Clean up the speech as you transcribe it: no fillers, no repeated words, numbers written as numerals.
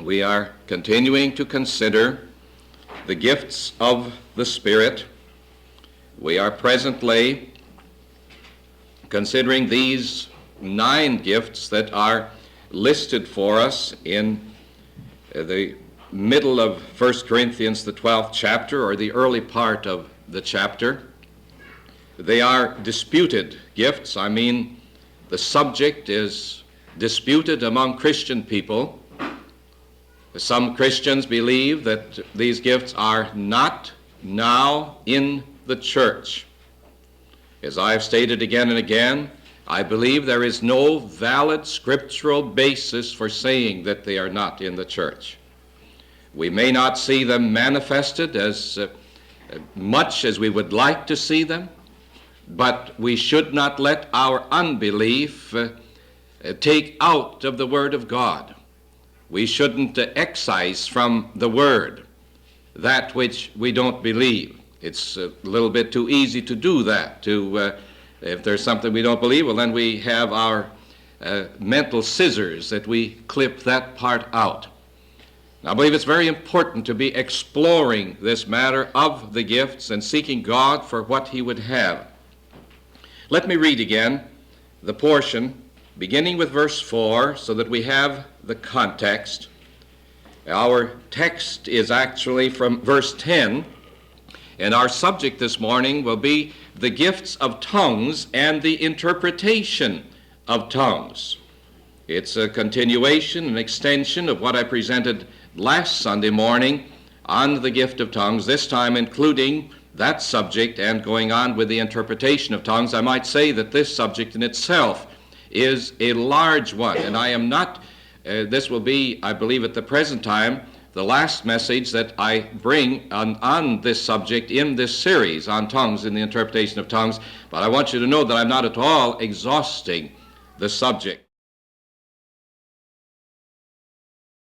We are continuing to consider the gifts of the Spirit. We are presently considering these 9 gifts that are listed for us in the middle of 1 Corinthians, the 12th chapter, or the early part of the chapter. They are disputed gifts. I mean, the subject is disputed among Christian people. Some Christians believe that these gifts are not now in the church. As I have stated again and again, I believe there is no valid scriptural basis for saying that they are not in the church. We may not see them manifested as much as we would like to see them, but we should not let our unbelief take out of the Word of God. We shouldn't excise from the Word that which we don't believe. It's a little bit too easy to do that. If there's something we don't believe, well, then we have our mental scissors that we clip that part out. Now, I believe it's very important to be exploring this matter of the gifts and seeking God for what He would have. Let me read again the portion beginning with verse 4 so that we have the context. Our text is actually from verse 10, and our subject this morning will be the gifts of tongues and the interpretation of tongues. It's a continuation, an extension of what I presented last Sunday morning on the gift of tongues, this time including that subject and going on with the interpretation of tongues. I might say that this subject in itself is a large one, and I am not, this will be, I believe at the present time, the last message that I bring on this subject in this series on tongues and the interpretation of tongues, but I want you to know that I'm not at all exhausting the subject.